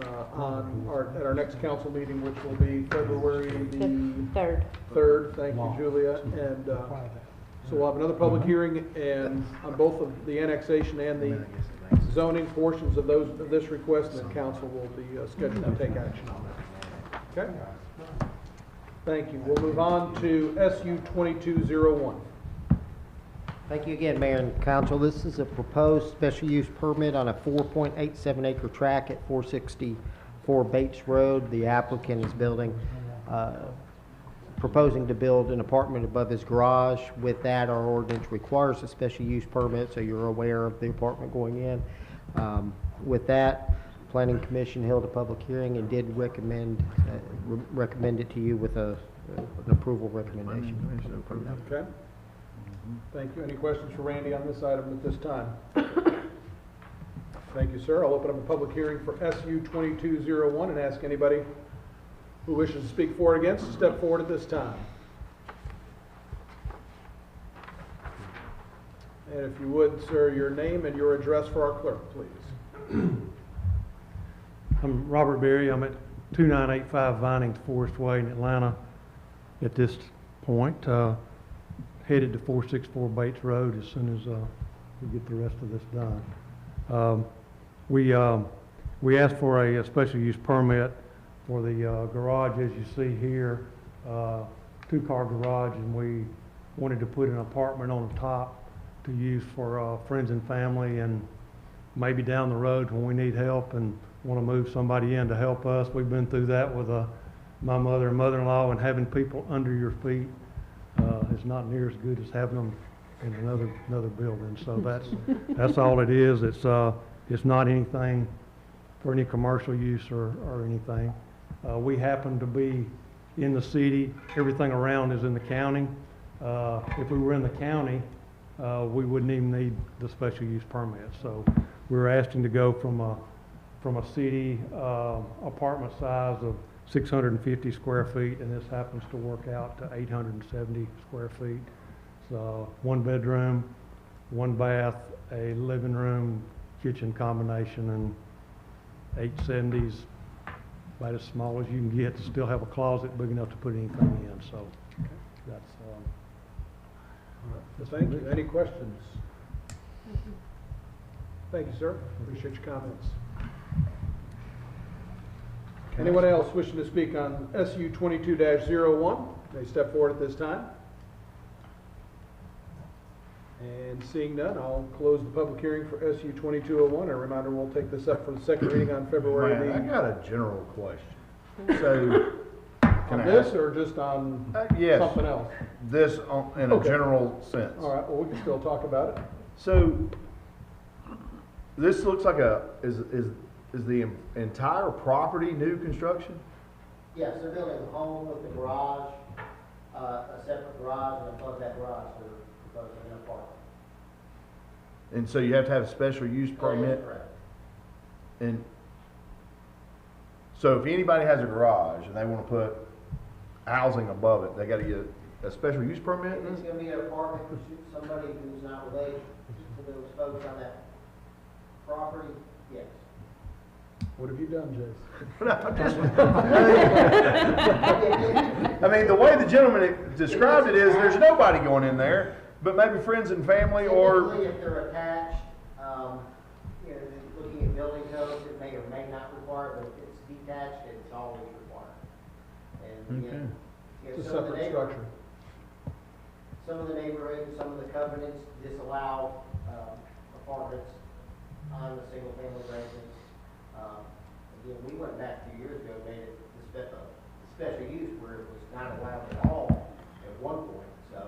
at our next council meeting, which will be February the 3rd. Thank you, Julia. And so we'll have another public hearing and on both of the annexation and the zoning portions of this request, and then council will be scheduled to take action on that. Okay? Thank you. We'll move on to SU 2201. Thank you again, Mayor and Council. This is a proposed special use permit on a 4.87 acre tract at 464 Bates Road. The applicant is proposing to build an apartment above his garage. With that, our ordinance requires a special use permit, so you're aware of the apartment going in. With that, Planning Commission held a public hearing and did recommend it to you with an approval recommendation. Okay? Thank you. Any questions for Randy on this item at this time? Thank you, sir. I'll open up a public hearing for SU 2201 and ask anybody who wishes to speak for or against to step forward at this time. And if you would, sir, your name and your address for our clerk, please. I'm Robert Berry. I'm at 2985 Vinings Forest Way in Atlanta at this point. Headed to 464 Bates Road as soon as we get the rest of this done. We asked for a special use permit for the garage, as you see here, two-car garage, and we wanted to put an apartment on the top to use for friends and family, and maybe down the road when we need help and want to move somebody in to help us. We've been through that with my mother and mother-in-law, and having people under your feet is not near as good as having them in another building. So that's all it is. It's not anything for any commercial use or anything. We happen to be in the city. Everything around is in the county. If we were in the county, we wouldn't even need the special use permit. So we're asking to go from a city apartment size of 650 square feet, and this happens to work out to 870 square feet. So 1 bedroom, 1 bath, a living room, kitchen combination, and 870s about as small as you can get to still have a closet big enough to put anything in, so that's, that's Thank you. it. Any questions? Thank you, sir. Appreciate your comments. Anyone else wishing to speak on SU 22-01 may step forward at this time. And seeing none, I'll close the public hearing for SU 2201. A reminder, we'll take this up for the second reading on February Man, I the... got a general question. So, On can I this ask? or just on Yes. something else? This in a Okay. general sense. All right, well, we can still talk about it. So, this looks like is the entire property new construction? Yes, they're building a home with a garage, a separate garage, and above that garage, they're proposing an apartment. And so you have to have a special use permit? Correct. And so if anybody has a garage and they want to put housing above it, they got to get a special use permit? It's gonna be an apartment for somebody who's not related to those folks on that property, yes. What have you done, Jason? I mean, the way the gentleman described it is there's nobody going in there, but maybe friends and family or... Typically, if they're attached, you know, looking at building codes, it may or may not require, but if it's detached, it's always required. And again, you know, It's a some of the separate structure. Some of the neighborhoods, some of the covenants disallow apartments on the single-family residence. Again, we went back a few years ago, made it the special use where it was not allowed at all at one point, so.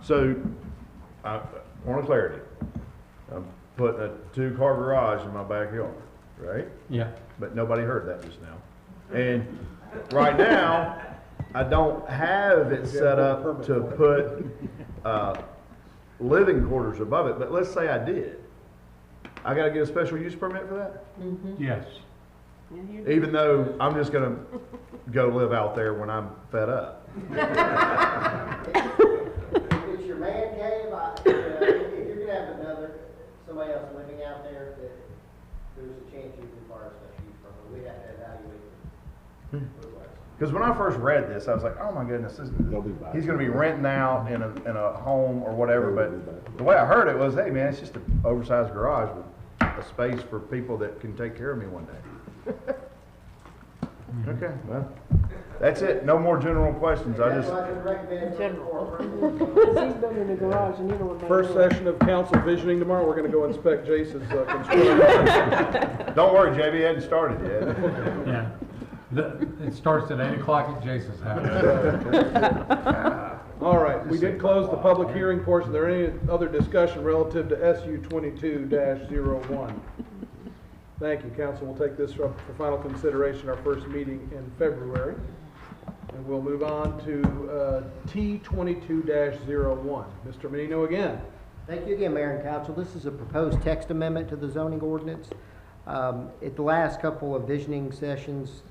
So, I want clarity. I'm putting a 2-car garage in my backyard, right? Yeah. But nobody heard that just now. And right now, I don't have it set up to put living quarters above it, but let's say I did. I gotta get a special use permit for that? Yes. Even though I'm just gonna go live out there when I'm fed up. If it's your man cave, if you're gonna have somebody else living out there, there's a chance you require a special use permit. We'd have to evaluate it. Because when I first read this, I was like, oh my goodness, he's gonna be renting out in a home or whatever, but the way I heard it was, hey man, it's just an oversized garage with a space for people that can take care of me one day. Okay, well, that's it. No more general questions. I That's just, what I would recommend. General. He's building a garage and you know what. First session of council visioning tomorrow, we're gonna go inspect Jason's construction. don't worry, JB, it hadn't started yet. Yeah. It starts at 8 o'clock at Jason's house. All right, we did close the public hearing portion. Is there any other discussion relative to SU 22-01? Thank you, council. We'll take this up for final consideration, our first meeting in February. And we'll move on to T 22-01. Mr. Menino again. Thank you again, Mayor and Council. This is a proposed text amendment to the zoning ordinance. At the last couple of visioning sessions,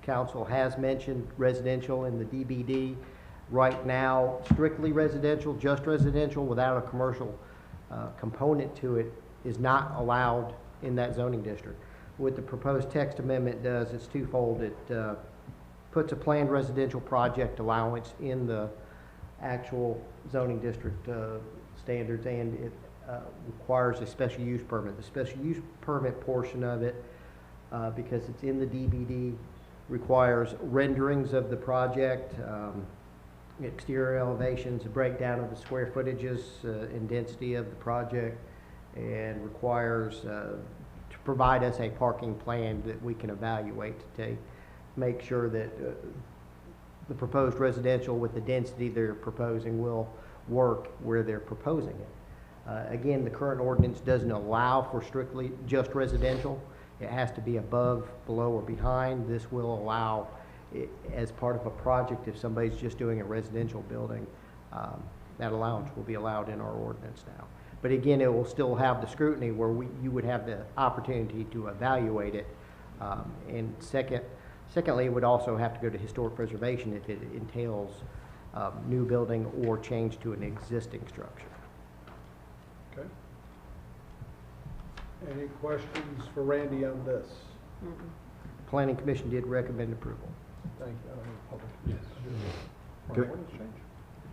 Council has mentioned residential in the DBD. Right now, strictly residential, just residential without a commercial component to it is not allowed in that zoning district. What the proposed text amendment does, it's twofold. It puts a planned residential project allowance in the actual zoning district standards, and it requires a special use permit. The special use permit portion of it, because it's in the DBD, requires renderings of the project, exterior elevations, a breakdown of the square footages and density of the project, and requires to provide us a parking plan that we can evaluate to make sure that the proposed residential with the density they're proposing will work where they're proposing it. Again, the current ordinance doesn't allow for strictly just residential. It has to be above, below, or behind. This will allow it as part of a project if somebody's just doing a residential building. That allowance will be allowed in our ordinance now. But again, it will still have the scrutiny where you would have the opportunity to evaluate it. And secondly, it would also have to go to historic preservation if it entails new building or change to an existing structure. Okay. Any questions for Randy on this? planning commission did recommend approval. Thank you. I don't need public. Yes. Ordinance change?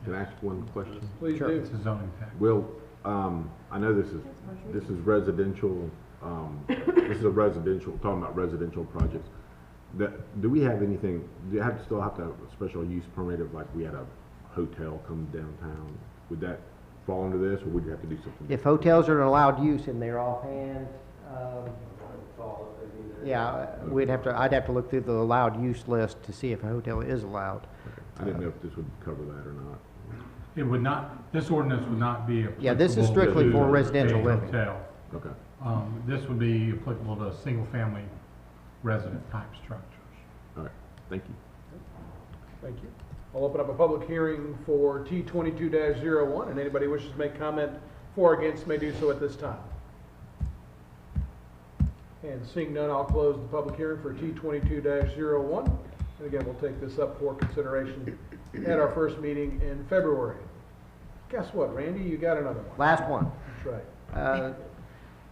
Can I ask one question? Please Sure. do. It's a zoning tax. Will, I know this is residential, this is a residential, talking about residential projects. Do we have anything, do you still have to have a special use permit if like we had a hotel come downtown? Would that fall under this, or would you have to do something? If hotels are an allowed use in there offhand, yeah, I'd have to look through the allowed use list to see if a hotel is allowed. I didn't know if this would cover that or not. It would not, this ordinance would not be applicable. Yeah, this is strictly to for residential a living. hotel. Okay. This would be applicable to single-family resident type structures. All right, thank you. Thank you. I'll open up a public hearing for T22-01, and anybody who wishes to make comment for or against may do so at this time. And seeing none, I'll close the public hearing for T22-01. And again, we'll take this up for consideration at our first meeting in February. Guess what, Randy? You got another one. Last one. That's right.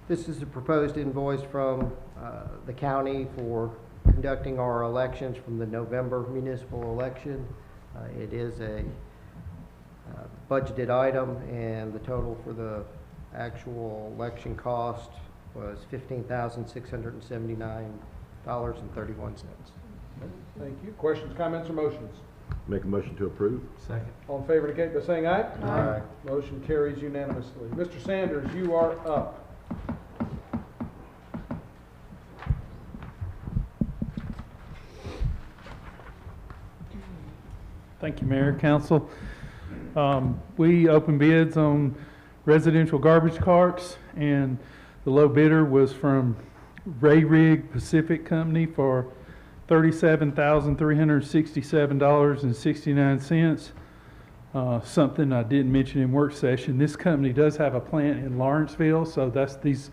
This is a proposed invoice from the county for conducting our elections from the November municipal election. It is a budgeted item, and the total for the actual election cost was $15,679.31. Thank you. Questions, comments, or motions? Make a motion to approve? Second. All in favor indicate by saying aye. Aye. Motion carries unanimously. Mr. Sanders, you are up. Thank you, Mayor, Council. We opened bids on residential garbage carts, and the low bidder was from Ray Rig Pacific Company for $37,367.69. Something I didn't mention in work session, this company does have a plant in Lawrenceville, so that's these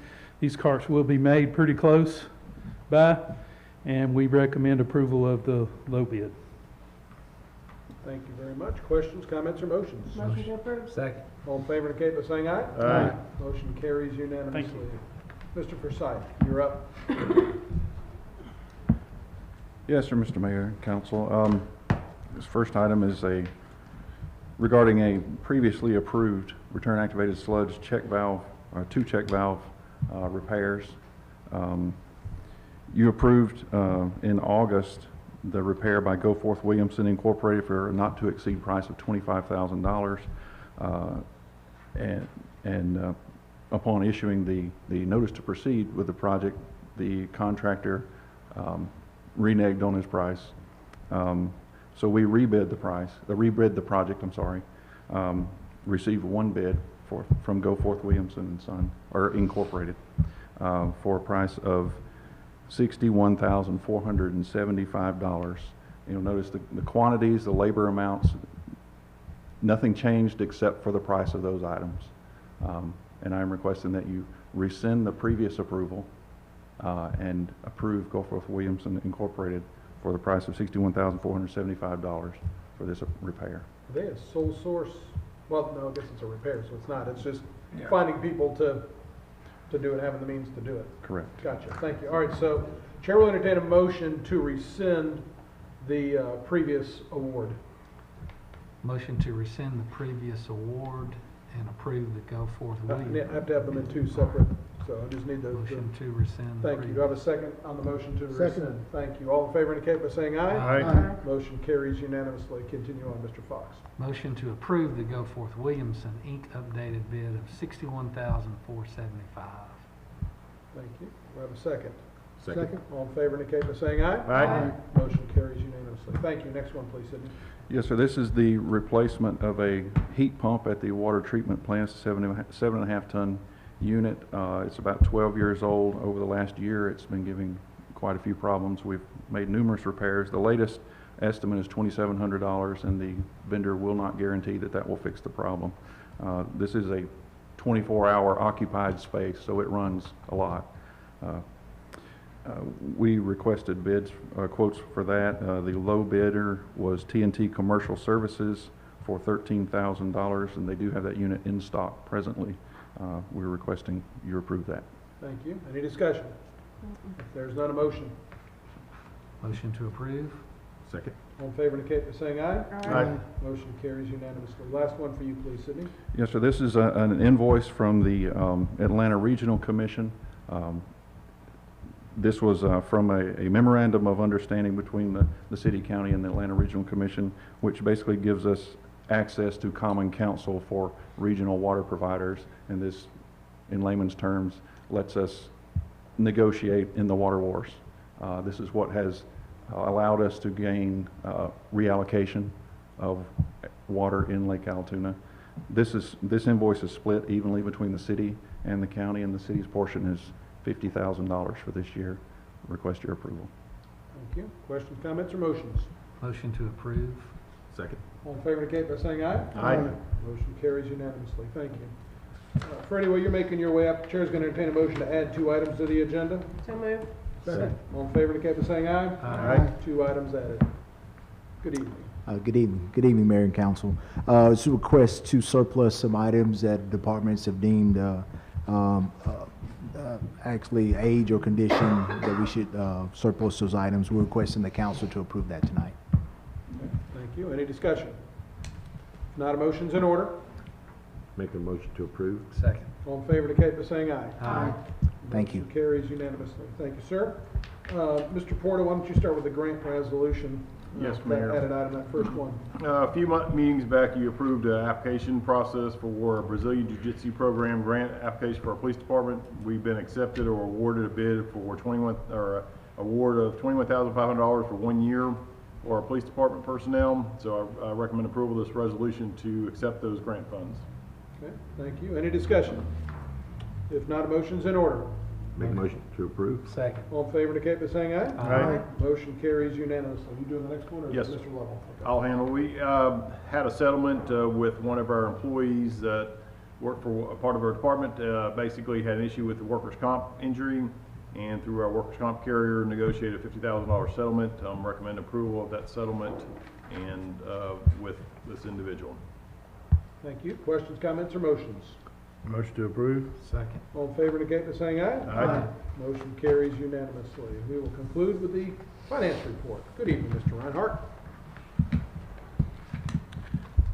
carts will be made pretty close by, and we recommend approval of the low bid. Thank you very much. Questions, comments, or motions? Motion to approve. Second. All in favor indicate by saying aye. Aye. Motion carries unanimously. Thank you. Mr. Forsythe, you're up. Yes, sir, Mr. Mayor, Council. This first item is regarding a previously approved return activated sludge check valve, two check valve repairs. You approved in August the repair by Go Forth Williamson Incorporated for a not to exceed price of $25,000. And upon issuing the notice to proceed with the project, the contractor reneged on his price. So we rebid the project, I'm sorry. Received one bid from Go Forth Williamson and Son, or Incorporated, for a price of $61,475. You'll notice the quantities, the labor amounts, nothing changed except for the price of those items. And I'm requesting that you rescind the previous approval and approve Go Forth Williamson Incorporated for the price of $61,475 for this repair. Are they a sole source? Well, no, I guess it's a repair, so it's not. It's just finding people to do it, having the means to do it. Correct. Gotcha. Thank you. All right, so Chair will entertain a motion to rescind the previous award. Motion to rescind the previous award and approve the Go Forth I Williams. have to have them in two separate, so I just need the. Motion to rescind. the Thank you. Do I have a second on the motion to rescind? Second. Thank you. All in favor indicate by saying aye. Aye. Motion carries unanimously. Continue on, Mr. Fox. Motion to approve the Go Forth Williamson Inc. updated bid of $61,475. Thank you. Do I have a second? Second. All in favor indicate by saying aye. Aye. Motion carries unanimously. Thank you. Next one, please, Sidney. Yes, sir. This is the replacement of a heat pump at the water treatment plant. It's a 7.5 ton unit. It's about 12 years old. Over the last year, it's been giving quite a few problems. We've made numerous repairs. The latest estimate is $2,700, and the vendor will not guarantee that will fix the problem. This is a 24-hour occupied space, so it runs a lot. We requested quotes for that. The low bidder was TNT Commercial Services for $13,000, and they do have that unit in stock presently. We're requesting you approve that. Thank you. Any discussion? If there's none, a motion. Motion to approve. Second. All in favor indicate by saying aye. Aye. Motion carries unanimously. Last one for you, please, Sydney. Yes, sir. This is an invoice from the Atlanta Regional Commission. This was from a memorandum of understanding between the city, county, and the Atlanta Regional Commission, which basically gives us access to common counsel for regional water providers. And this, in layman's terms, lets us negotiate in the water wars. This is what has allowed us to gain reallocation of water in Lake Allatoona. This invoice is split evenly between the city and the county, and the city's portion is $50,000 for this year. Request your approval. Thank you. Questions, comments, or motions? Motion to approve. Second. All in favor indicate by saying aye. Aye. Motion carries unanimously. Thank you. Freddie, while you're making your way up, the chair's going to entertain a motion to add 2 items to the agenda. So moved. Second. All in favor indicate by saying aye. Aye. 2 items added. Good evening. Good evening. Good evening, Mayor and Council. It's a request to surplus some items that departments have deemed actually age or condition that we should surplus those items. We're requesting the council to approve that tonight. Okay, thank you. Any discussion? If not, a motion's in order. Make a motion to approve. Second. All in favor indicate by saying aye. Aye. Thank you. Motion carries unanimously. Thank you, sir. Mr. Porter, why don't you start with the grant resolution? Yes, That Mayor. added item, that first one. A few meetings back, you approved an application process for a Brazilian Jiu-Jitsu program grant application for our police department. We've been accepted or awarded a bid for award of $21,500 for 1 year for our police department personnel. So I recommend approval of this resolution to accept those grant funds. Okay, thank you. Any discussion? If not, a motion's in order. Make a motion to approve. Second. All in favor indicate by saying aye. Aye. Motion carries unanimously. You doing the next one, or Yes. is it Mr. Lovell? Okay. I'll handle. We had a settlement with one of our employees that worked for a part of our department. Basically had an issue with the workers' comp injury, and through our workers' comp carrier negotiated a $50,000 settlement. Recommend approval of that settlement and with this individual. Thank you. Questions, comments, or motions? Motion to approve. Second. All in favor indicate by saying aye. Aye. Motion carries unanimously. We will conclude with the finance report. Good evening, Mr. Reinhardt.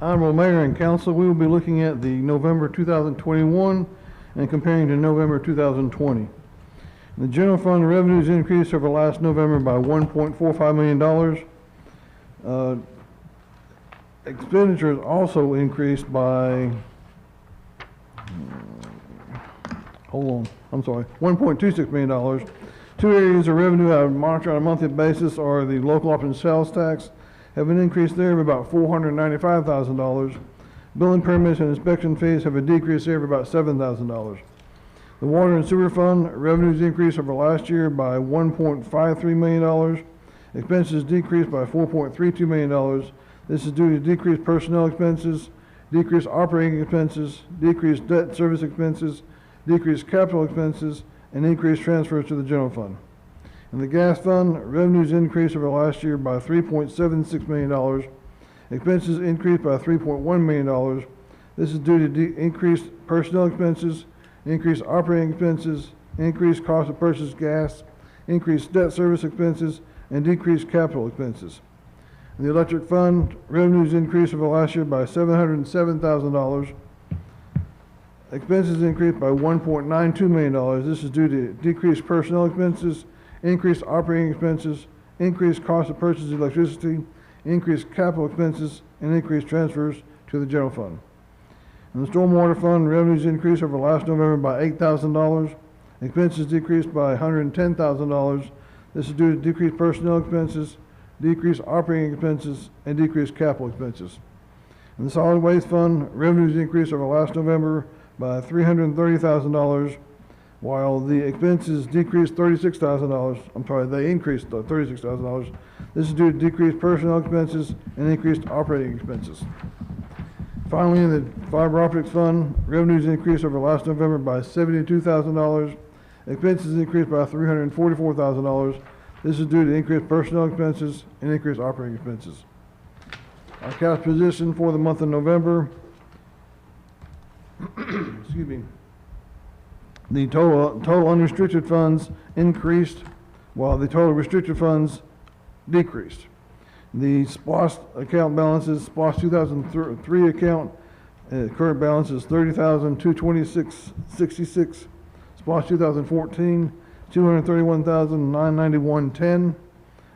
Honorable Mayor and Council, we will be looking at the November 2021 and comparing to November 2020. The general fund revenues increased over last November by $1.45 million. Expenditures also increased by, $1.26 million. 2 areas of revenue I monitor on a monthly basis are the local option sales tax, have an increase there of about $495,000. Building permits and inspection fees have a decrease there of about $7,000. The water and sewer fund revenues increased over last year by $1.53 million. Expenses decreased by $4.32 million. This is due to decreased personnel expenses, decreased operating expenses, decreased debt service expenses, decreased capital expenses, and increased transfers to the general fund. In the gas fund, revenues increased over last year by $3.76 million. Expenses increased by $3.1 million. This is due to increased personnel expenses, increased operating expenses, increased cost of purchased gas, increased debt service expenses, and decreased capital expenses. In the electric fund, revenues increased over last year by $707,000. Expenses increased by $1.92 million. This is due to decreased personnel expenses, increased operating expenses, increased cost of purchased electricity, increased capital expenses, and increased transfers to the general fund. In the stormwater fund, revenues increased over last November by $8,000. Expenses decreased by $110,000. This is due to decreased personnel expenses, decreased operating expenses, and decreased capital expenses. In the solid waste fund, revenues increased over last November by $330,000, while the expenses decreased $36,000. I'm sorry, they increased $36,000. This is due to decreased personnel expenses and increased operating expenses. Finally, in the fiber optics fund, revenues increased over last November by $72,000. Expenses increased by $344,000. This is due to increased personnel expenses and increased operating expenses. Our cash position for the month of November, excuse me, the total unrestricted funds increased, while the total restricted funds decreased. The SPOS account balances, SPOS 2003 account, current balance is $30,226.66. SPOS 2014, $231,991.10.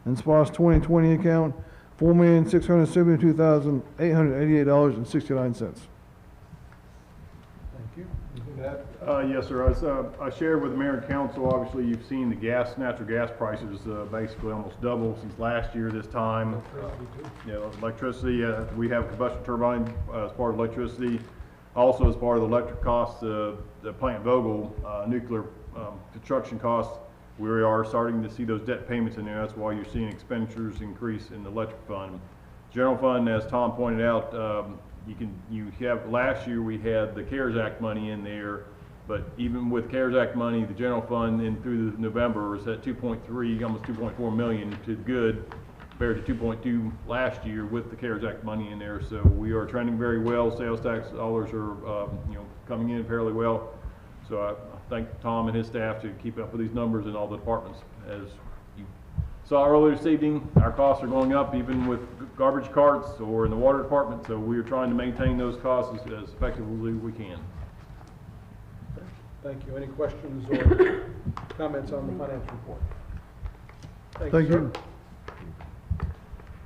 And SPOS 2020 account, $4,672,888.69. Thank you. Anything to add? Yes, sir. As I shared with the mayor and council, obviously you've seen the natural gas prices basically almost double since last year this time. Electricity, we have a combustion turbine as part of electricity. Also as part of the electric costs, the Plant Vogtle nuclear construction costs, we are starting to see those debt payments in there. That's why you're seeing expenditures increase in the electric fund. General fund, as Tom pointed out, last year we had the CARES Act money in there, but even with CARES Act money, the general fund through November is at 2.3, almost 2.4 million to good, compared to 2.2 last year with the CARES Act money in there. So we are trending very well. Sales tax dollars are coming in fairly well. So I thank Tom and his staff to keep up with these numbers in all the departments. As you saw earlier this evening, our costs are going up even with garbage carts or in the water department. So we are trying to maintain those costs as effectively as we can. Thank you. Any questions or comments on the financial report? Thank you, sir.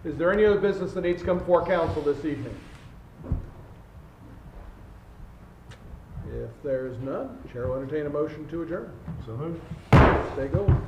Is there any other business that needs to come before council this evening? If there is none, Chair will entertain a motion to adjourn. So moved. Stay going.